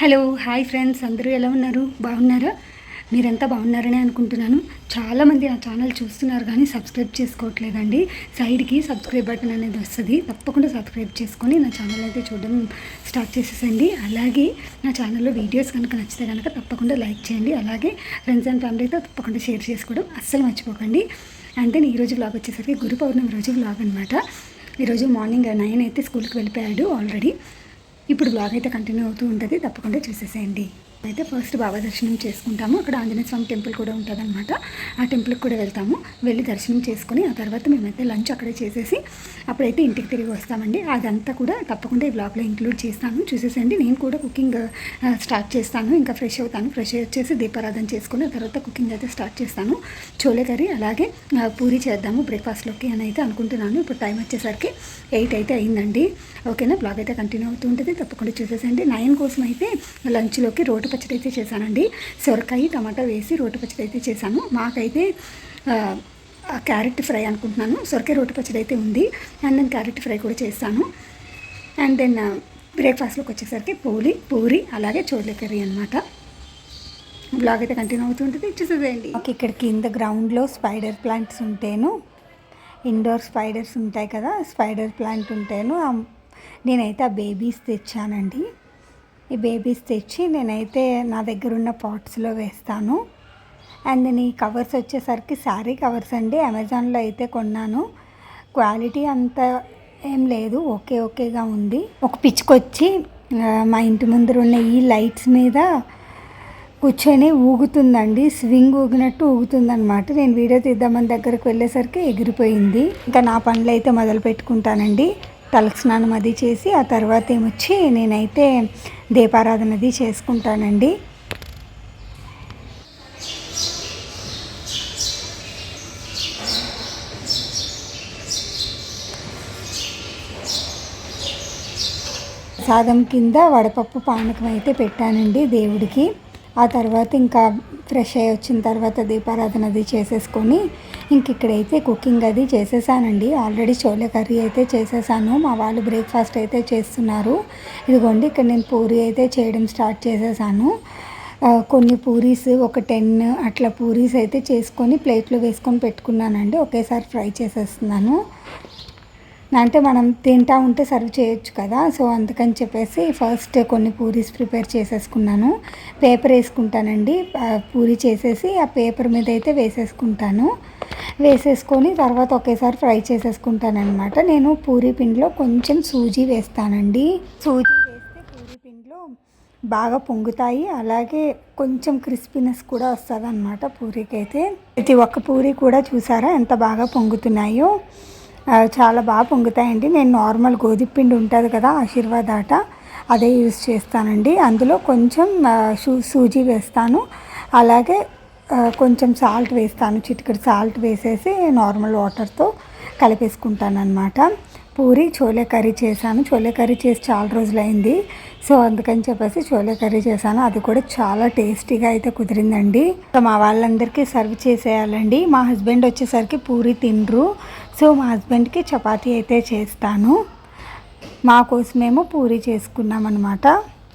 Hello hi friends, అందరూ ఎలా ఉన్నారు? బాగున్నారా? మీరంతా బాగున్నారని అనుకుంటున్నాను. చాలామంది నా ఛానల్ చూస్తున్నారు కానీ సబ్స్క్రైబ్ చేసుకోవట్లేదండి. సైడ్కి సబ్స్క్రైబ్ బటన్ అనేది వస్తుంది, తప్పకుండా సబ్స్క్రైబ్ చేసుకొని నా ఛానల్ అయితే చూడడం స్టార్ట్ చేసేసండి. అలాగే నా ఛానల్లో వీడియోస్ కనుక నచ్చితే కనుక తప్పకుండా లైక్ చేయండి. అలాగే ఫ్రెండ్స్ అండ్ ఫ్యామిలీతో తప్పకుండా షేర్ చేసుకోవడం అస్సలు మర్చిపోకండి. అంటే ఈరోజు వ్లాగ్ వచ్చేసరికి గురు పౌర్ణమి రోజు వ్లాగ్ అనమాట. ఈరోజు మార్నింగ్ 9 అయితే స్కూల్కి వెళ్ళిపోయాడు ఆల్రెడీ. ఇప్పుడు బ్లాగ్ అయితే కంటిన్యూ అవుతూ ఉంటుంది, తప్పకుండా చూసేసేయండి. అయితే ఫస్ట్ బాబా దర్శనం చేసుకుంటాము. అక్కడ ఆంజనేయ స్వామి టెంపుల్ కూడా ఉంటుంది అనమాట. ఆ టెంపుల్కి కూడా వెళ్తాము. వెళ్ళి దర్శనం చేసుకుని ఆ తర్వాత మేమైతే లంచ్ అక్కడే చేసేసి అప్పుడైతే ఇంటికి తిరిగి వస్తామండి. అదంతా కూడా తప్పకుండా ఈ బ్లాగ్లో ఇంక్లూడ్ చేస్తాను, చూసేసేయండి. నేను కూడా కుకింగ్ స్టార్ట్ చేస్తాను. ఇంకా ఫ్రెష్ అవుతాను. ఫ్రెష్ వచ్చేసి దీపారాధన చేసుకుని ఆ తర్వాత కుకింగ్ అయితే స్టార్ట్ చేస్తాను. చోలే కర్రీ అలాగే పూరి చేద్దాము బ్రేక్ఫాస్ట్లోకి అని అయితే అనుకుంటున్నాను. ఇప్పుడు టైం వచ్చేసరికి 8 అయితే అయిందండి. ఓకేనా, బ్లాగ్ అయితే కంటిన్యూ అవుతూ ఉంటుంది, తప్పకుండా చూసేసేయండి. 9 కోసం అయితే లంచ్లోకి రోటి పచ్చడి అయితే చేశానండి. సొరకాయ టమాటా వేసి రోటి పచ్చడి అయితే చేశాను. మాకైతే క్యారెట్ ఫ్రై అనుకుంటున్నాను. సొరకాయ రోటి పచ్చడి అయితే ఉంది, అండ్ దెన్ క్యారెట్ ఫ్రై కూడా చేస్తాను. అండ్ దెన్ బ్రేక్ఫాస్ట్లోకి వచ్చేసరికి పూరి అలాగే చోలే కర్రీ అనమాట. బ్లాగ్ అయితే కంటిన్యూ అవుతుంటుంది, చూసేసేయండి. ఓకే, ఇక్కడ కింద గ్రౌండ్లో స్పైడర్ ప్లాంట్స్ ఉంటేను, ఇండోర్ స్పైడర్స్ ఉంటాయి కదా, స్పైడర్ ప్లాంట్ ఉంటేను నేనైతే ఆ బేబీస్ తెచ్చానండి. ఈ బేబీస్ తెచ్చి నేనైతే నా దగ్గర ఉన్న పాట్స్లో వేస్తాను. అండ్ నేను ఈ కవర్స్ వచ్చేసరికి శారీ కవర్స్ అండి, అమెజాన్లో అయితే కొన్నాను. క్వాలిటీ అంత ఏం లేదు, ఓకేగా ఉంది. ఒక పిచ్చుకొచ్చి మా ఇంటి ముందర ఉన్న ఈ లైట్స్ మీద కూర్చొని ఊగుతుందండి, స్వింగ్ ఊగినట్టు ఊగుతుందనమాట. నేను వీడియో తీద్దామని దగ్గరకు వెళ్ళేసరికి ఎగిరిపోయింది. ఇంకా నా పనులు అయితే మొదలు పెట్టుకుంటానండి. తలకు స్నానం అది చేసి ఆ తర్వాత ఏమొచ్చి నేనైతే దీపారాధన అది చేసుకుంటానండి. సాదం కింద వడపప్పు పానకం అయితే పెట్టానండి దేవుడికి. ఆ తర్వాత ఇంకా ఫ్రెష్ అయ్యి వచ్చిన తర్వాత దీపారాధన అది చేసేసుకొని ఇక్కడైతే కుకింగ్ అది చేసేసానండి. ఆల్రెడీ చోలే కర్రీ అయితే చేసేసాను. మా వాళ్ళు బ్రేక్ఫాస్ట్ అయితే చేస్తున్నారు. ఇదిగోండి, ఇక్కడ నేను పూరి అయితే చేయడం స్టార్ట్ చేసేసాను. కొన్ని పూరీస్ ఒక 10 అట్లా పూరీస్ అయితే చేసుకొని ప్లేట్లో వేసుకొని పెట్టుకున్నానండి. ఒకేసారి ఫ్రై చేసేస్తున్నాను. అంటే మనం తింటా ఉంటే సర్వ్ చేయొచ్చు కదా, సో అందుకని చెప్పేసి ఫస్ట్ కొన్ని పూరీస్ ప్రిపేర్ చేసేసుకున్నాను. పేపర్ వేసుకుంటానండి, పూరీ చేసేసి ఆ పేపర్ మీద అయితే వేసేసుకొని తర్వాత ఒకేసారి ఫ్రై చేసేసుకుంటాను అనమాట. నేను పూరీ పిండిలో కొంచెం సూజీ వేస్తానండి. సూజీ వేస్తే పూరీ పిండిలో బాగా పొంగుతాయి, అలాగే కొంచెం క్రిస్పీనెస్ కూడా వస్తుంది అనమాట పూరీకి అయితే. ప్రతి ఒక్క పూరీ కూడా చూసారా ఎంత బాగా పొంగుతున్నాయో, చాలా బాగా పొంగుతాయండి. నేను నార్మల్ గోధుమ పిండి ఉంటుంది కదా, ఆశీర్వాద్ ఆట, అదే యూజ్ చేస్తానండి. అందులో కొంచెం సూజీ వేస్తాను, అలాగే కొంచెం సాల్ట్ వేస్తాను. చిటికెడు సాల్ట్ వేసేసి నార్మల్ వాటర్తో కలిపేసుకుంటాను అనమాట. పూరి చోలే కర్రీ చేశాను. చోలే కర్రీ చేసి చాలా రోజులైంది, సో అందుకని చెప్పేసి చోలే కర్రీ చేశాను. అది కూడా చాలా టేస్టీగా అయితే కుదిరిందండి. మా వాళ్ళందరికీ సర్వ్ చేసేయాలండి. మా హస్బెండ్ వచ్చేసరికి పూరి తినరు, సో మా హస్బెండ్కి చపాతీ అయితే చేస్తాను. మా కోసమేమో పూరి చేసుకున్నాం అనమాట.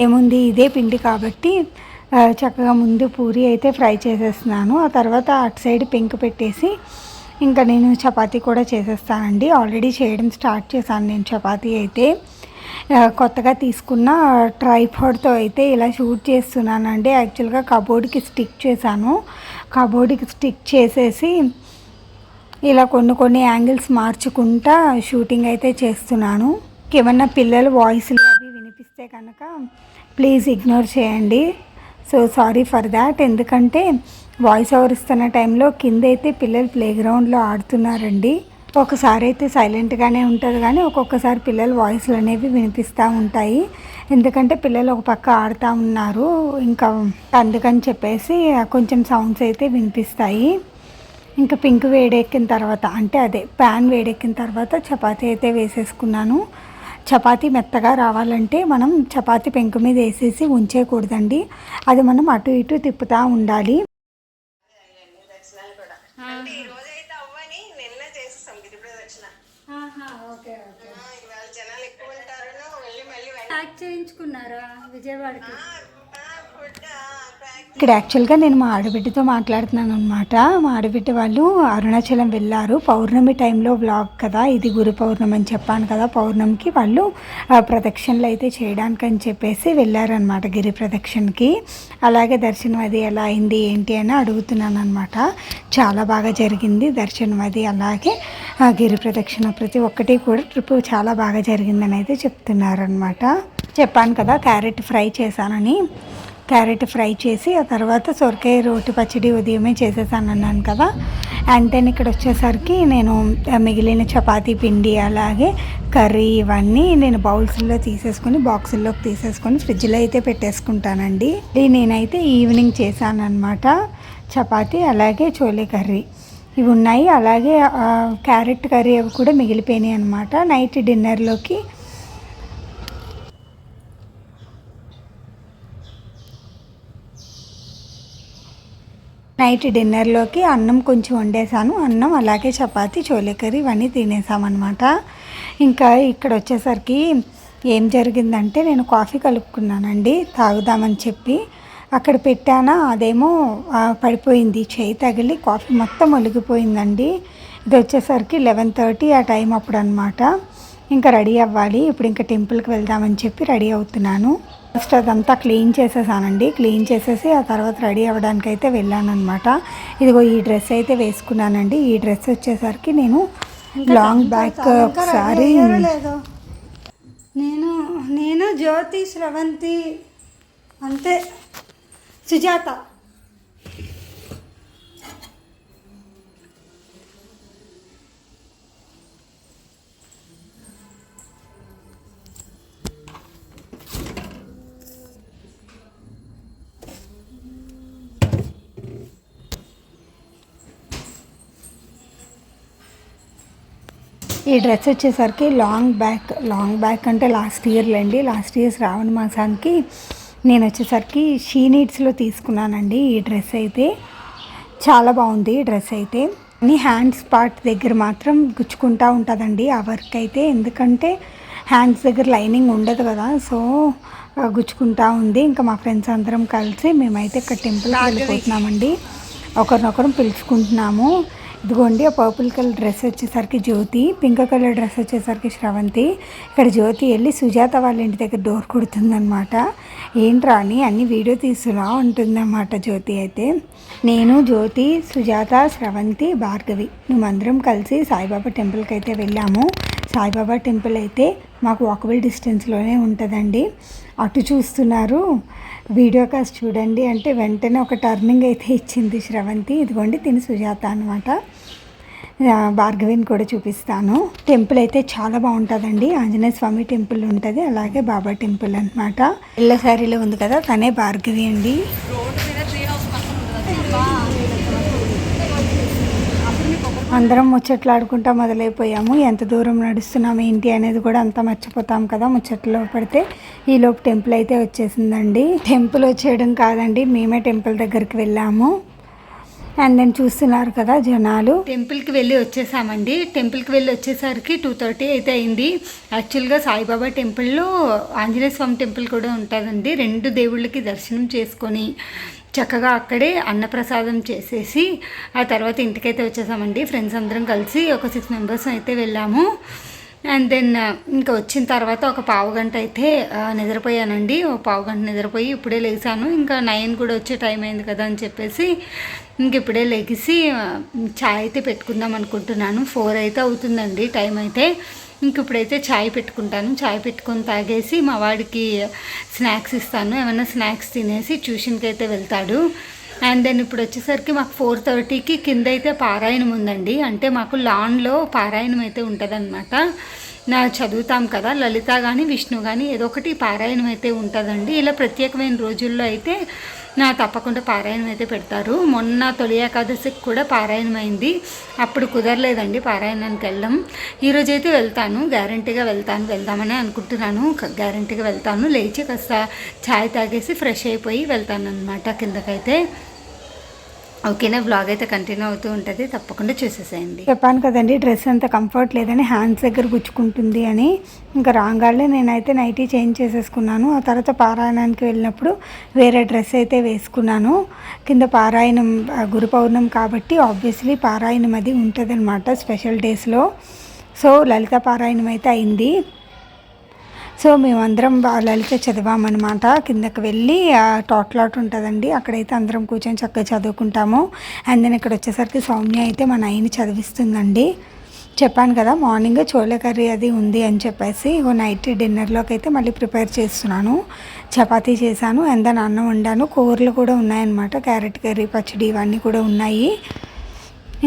ఏముంది, ఇదే పిండి కాబట్టి చక్కగా ముందు పూరి అయితే ఫ్రై చేసేస్తున్నాను. ఆ తర్వాత అటు సైడ్ పెంకు పెట్టేసి ఇంకా నేను చపాతీ కూడా చేసేస్తానండి. ఆల్రెడీ చేయడం స్టార్ట్ చేశాను నేను చపాతీ అయితే. కొత్తగా తీసుకున్న ట్రైపాడ్తో అయితే ఇలా షూట్ చేస్తున్నానండి. యాక్చువల్గా కబోర్డ్కి స్టిక్ చేశాను. కబోర్డ్కి స్టిక్ చేసేసి ఇలా కొన్ని యాంగిల్స్ మార్చుకుంటా షూటింగ్ అయితే చేస్తున్నాను. ఏమన్నా పిల్లలు వాయిస్లు అవి వినిపిస్తే కనుక ప్లీజ్ ఇగ్నోర్ చేయండి. So sorry for that. ఎందుకంటే వాయిస్ ఓవర్ ఇస్తున్న టైంలో కింద అయితే పిల్లలు ప్లే గ్రౌండ్లో ఆడుతున్నారండి. ఒకసారి అయితే సైలెంట్గానే ఉంటుంది, కానీ ఒక్కొక్కసారి పిల్లలు వాయిస్లు అనేవి వినిపిస్తూ ఉంటాయి. ఎందుకంటే పిల్లలు ఒక పక్క ఆడుతూ ఉన్నారు, ఇంకా అందుకని చెప్పేసి కొంచెం సౌండ్స్ అయితే వినిపిస్తాయి. ఇంకా పింక్ వేడెక్కిన తర్వాత, అంటే అదే ప్యాన్ వేడెక్కిన తర్వాత చపాతీ అయితే వేసేసుకున్నాను. చపాతీ మెత్తగా రావాలంటే మనం చపాతీ పెంకు మీద వేసేసి ఉంచేయకూడదండి, అది మనం అటు ఇటు తిప్పుతూ ఉండాలి. చేయించుకున్నారా విజయవాడకి? ఇక్కడ యాక్చువల్గా నేను మా ఆడబిడ్డతో మాట్లాడుతున్నాను అనమాట. మా ఆడబిడ్డ వాళ్ళు అరుణాచలం వెళ్ళారు. పౌర్ణమి టైంలో వ్లాగ్ కదా ఇది, గురు పౌర్ణమి అని చెప్పాను కదా. పౌర్ణమికి వాళ్ళు ప్రదక్షిణలు అయితే చేయడానికి అని చెప్పేసి వెళ్ళారనమాట, గిరి ప్రదక్షిణకి. అలాగే దర్శనం అది ఎలా అయింది ఏంటి అని అడుగుతున్నాను అనమాట. చాలా బాగా జరిగింది దర్శనం అది, అలాగే గిరి ప్రదక్షిణ ప్రతి ఒక్కటి కూడా ట్రిప్ చాలా బాగా జరిగిందని అయితే చెప్తున్నారనమాట. చెప్పాను కదా క్యారెట్ ఫ్రై చేశానని. క్యారెట్ ఫ్రై చేసి ఆ తర్వాత సొరకాయ రోటి పచ్చడి ఉదయమే చేసేసాను అన్నాను కదా. అండ్ దెన్ ఇక్కడ వచ్చేసరికి నేను మిగిలిన చపాతీ పిండి అలాగే కర్రీ ఇవన్నీ నేను బౌల్స్లో తీసేసుకొని బాక్సుల్లోకి తీసేసుకొని ఫ్రిడ్జ్లో అయితే పెట్టేసుకుంటానండి. నేనైతే ఈవినింగ్ చేశాను అనమాట. చపాతీ అలాగే చోలే కర్రీ ఇవి ఉన్నాయి. అలాగే క్యారెట్ కర్రీ అవి కూడా మిగిలిపోయినాయి అనమాట. నైట్ డిన్నర్లోకి అన్నం కొంచెం వండేసాను. అన్నం అలాగే చపాతీ చోలే కర్రీ ఇవన్నీ తినేసామన్నమాట. ఇంకా ఇక్కడ వచ్చేసరికి ఏం జరిగిందంటే నేను కాఫీ కలుపుకున్నానండి తాగుదామని చెప్పి. అక్కడ పెట్టానా అదేమో పడిపోయింది, చేయి తగిలి కాఫీ మొత్తం ఒలిగిపోయిందండి. ఇది వచ్చేసరికి 11:30 ఆ టైం అప్పుడు అనమాట. ఇంకా రెడీ అవ్వాలి. ఇప్పుడు ఇంకా టెంపుల్కి వెళ్దామని చెప్పి రెడీ అవుతున్నాను. ఫస్ట్ అదంతా క్లీన్ చేసేసానండి. క్లీన్ చేసేసి ఆ తర్వాత రెడీ అవ్వడానికి అయితే వెళ్ళాను అనమాట. ఇదిగో ఈ డ్రెస్ అయితే వేసుకున్నానండి. ఈ డ్రెస్ వచ్చేసరికి నేను లాంగ్ బ్యాక్ ఒకసారి నేను జ్యోతి శ్రవంతి అంతే సుజాత ఈ డ్రెస్ వచ్చేసరికి లాంగ్ బ్యాక్ అంటే లాస్ట్ ఇయర్లేండి. లాస్ట్ ఇయర్ శ్రావణ మాసానికి నేను వచ్చేసరికి షీ నీడ్స్లో తీసుకున్నానండి. ఈ డ్రెస్ అయితే చాలా బాగుంది. ఈ డ్రెస్ అయితే అన్ని హ్యాండ్స్ పార్ట్ దగ్గర మాత్రం గుచ్చుకుంటూ ఉంటుందండి ఆ వర్క్ అయితే. ఎందుకంటే హ్యాండ్స్ దగ్గర లైనింగ్ ఉండదు కదా, సో గుచ్చుకుంటూ ఉంది. ఇంకా మా ఫ్రెండ్స్ అందరం కలిసి మేమైతే ఇక్కడ టెంపుల్కి వెళ్ళిపోతున్నామండి. ఒకరినొకరం పిలుచుకుంటున్నాము. ఇదిగోండి ఆ పర్పుల్ కలర్ డ్రెస్ వచ్చేసరికి జ్యోతి, పింక్ కలర్ డ్రెస్ వచ్చేసరికి శ్రవంతి. ఇక్కడ జ్యోతి వెళ్ళి సుజాత వాళ్ళ ఇంటి దగ్గర డోర్ కొడుతుందనమాట. ఏంట్రా అని అన్ని వీడియో తీసులా ఉంటుందన్నమాట జ్యోతి అయితే. నేను జ్యోతి, సుజాత, శ్రవంతి, భార్గవి మేమందరం కలిసి సాయిబాబా టెంపుల్కి అయితే వెళ్ళాము. సాయిబాబా టెంపుల్ అయితే మాకు వాకబుల్ డిస్టెన్స్లోనే ఉంటుందండి. అటు చూస్తున్నారు, వీడియో కాస్ట్ చూడండి అంటే వెంటనే ఒక టర్నింగ్ అయితే ఇచ్చింది శ్రవంతి. ఇదిగోండి తిని సుజాత అనమాట. భార్గవిని కూడా చూపిస్తాను. టెంపుల్ అయితే చాలా బాగుంటుందండి. ఆంజనేయ స్వామి టెంపుల్ ఉంటుంది, అలాగే బాబా టెంపుల్ అనమాట. ఇళ్ళ శారీలో ఉంది కదా తనే భార్గవి అండి. అందరం ముచ్చట్లాడుకుంటా మొదలైపోయాము. ఎంత దూరం నడుస్తున్నాము ఏంటి అనేది కూడా అంతా మర్చిపోతాం కదా ముచ్చట్లో పడితే. ఈలోపు టెంపుల్ అయితే వచ్చేసిందండి. టెంపుల్ వచ్చేయడం కాదండి, మేమే టెంపుల్ దగ్గరికి వెళ్ళాము. అండ్ దెన్ చూస్తున్నారు కదా జనాలు. టెంపుల్కి వెళ్ళి వచ్చేసామండి. టెంపుల్కి వెళ్ళి వచ్చేసరికి 2:30 అయితే అయింది. యాక్చువల్గా సాయిబాబా టెంపుల్లో ఆంజనేయ స్వామి టెంపుల్ కూడా ఉంటుందండి. 2 దేవుళ్ళకి దర్శనం చేసుకొని చక్కగా అక్కడే అన్నప్రసాదం చేసేసి ఆ తర్వాత ఇంటికైతే వచ్చేసామండి. ఫ్రెండ్స్ అందరం కలిసి ఒక 6 మెంబర్స్ అయితే వెళ్ళాము. అండ్ దెన్ ఇంకా వచ్చిన తర్వాత ఒక పావుగంట అయితే నిద్రపోయానండి. ఒక పావుగంట నిద్రపోయి ఇప్పుడే లేచాను. ఇంకా 9 కూడా వచ్చే టైం అయింది కదా అని చెప్పేసి ఇంక ఇప్పుడే లెగిసి చాయ్ అయితే పెట్టుకుందాం అనుకుంటున్నాను. 4 అయితే అవుతుందండి టైం అయితే. ఇంక ఇప్పుడైతే చాయ్ పెట్టుకుంటాను. చాయ్ పెట్టుకొని తాగేసి మా వాడికి స్నాక్స్ ఇస్తాను. ఏమైనా స్నాక్స్ తినేసి ట్యూషన్కి అయితే వెళ్తాడు. అండ్ దెన్ ఇప్పుడు వచ్చేసరికి మాకు 4:30కి కింద అయితే పారాయణం ఉందండి. అంటే మాకు లాన్లో పారాయణం అయితే ఉంటుందన్నమాట. చదువుతాం కదా, లలిత కానీ విష్ణు కానీ ఏదో ఒకటి పారాయణం అయితే ఉంటుందండి. ఇలా ప్రత్యేకమైన రోజుల్లో అయితే తప్పకుండా పారాయణం అయితే పెడతారు. మొన్న తొలి ఏకాదశికి కూడా పారాయణం అయింది. అప్పుడు కుదరలేదండి పారాయణానికి వెళ్ళడం. ఈరోజైతే వెళ్తాను, గ్యారంటీగా వెళ్దామని అనుకుంటున్నాను. గ్యారంటీగా వెళ్తాను. లేచి కాస్త ఛాయ్ తాగేసి ఫ్రెష్ అయిపోయి వెళ్తాను అనమాట కిందకైతే. ఓకేనా, బ్లాగ్ అయితే కంటిన్యూ అవుతూ ఉంటుంది, తప్పకుండా చూసేసేయండి. చెప్పాను కదండి డ్రెస్ అంత కంఫర్ట్ లేదని, హ్యాండ్స్ దగ్గర గుచ్చుకుంటుంది అని. ఇంకా రాగానే నేనైతే నైటీ చేంజ్ చేసేసుకున్నాను. ఆ తర్వాత పారాయణానికి వెళ్ళినప్పుడు వేరే డ్రెస్ అయితే వేసుకున్నాను. కింద పారాయణం గురు పౌర్ణం కాబట్టి ఆబ్వియస్లీ పారాయణం అది ఉంటుంది అనమాట స్పెషల్ డేస్లో. సో లలిత పారాయణం అయితే అయింది. సో మేమందరం లలిత చదివామన్నమాట. కిందకి వెళ్ళి టోట్లాట్ ఉంటుందండి, అక్కడైతే అందరం కూర్చొని చక్కగా చదువుకుంటాము. అండ్ దెన్ ఇక్కడ వచ్చేసరికి సౌమ్య అయితే మా నాయని చదివిస్తుందండి. చెప్పాను కదా మార్నింగ్ చోలే కర్రీ అది ఉంది అని చెప్పేసి, నైట్ డిన్నర్లోకి అయితే మళ్ళీ ప్రిపేర్ చేస్తున్నాను. చపాతీ చేశాను, అండ్ దెన్ అన్నం వండాను. కూరలు కూడా ఉన్నాయన్నమాట, క్యారెట్ కర్రీ, పచ్చడి ఇవన్నీ కూడా ఉన్నాయి.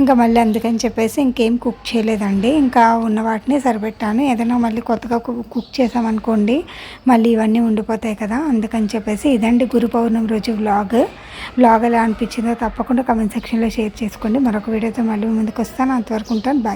ఇంకా మళ్ళీ అందుకని చెప్పేసి ఇంకేం కుక్ చేయలేదండి, ఇంకా ఉన్న వాటిని సరిపెట్టాను. ఏదైనా మళ్ళీ కొత్తగా కుక్ చేసామనుకోండి మళ్ళీ ఇవన్నీ ఉండిపోతాయి కదా, అందుకని చెప్పేసి ఇదండి గురు పౌర్ణమి రోజు వ్లాగ్ ఎలా అనిపించిందో తప్పకుండా కమెంట్ సెక్షన్లో షేర్ చేసుకోండి. మరొక వీడియోతో మళ్ళీ ముందుకు వస్తాను. అంతవరకు ఉంటాను, బాయ్.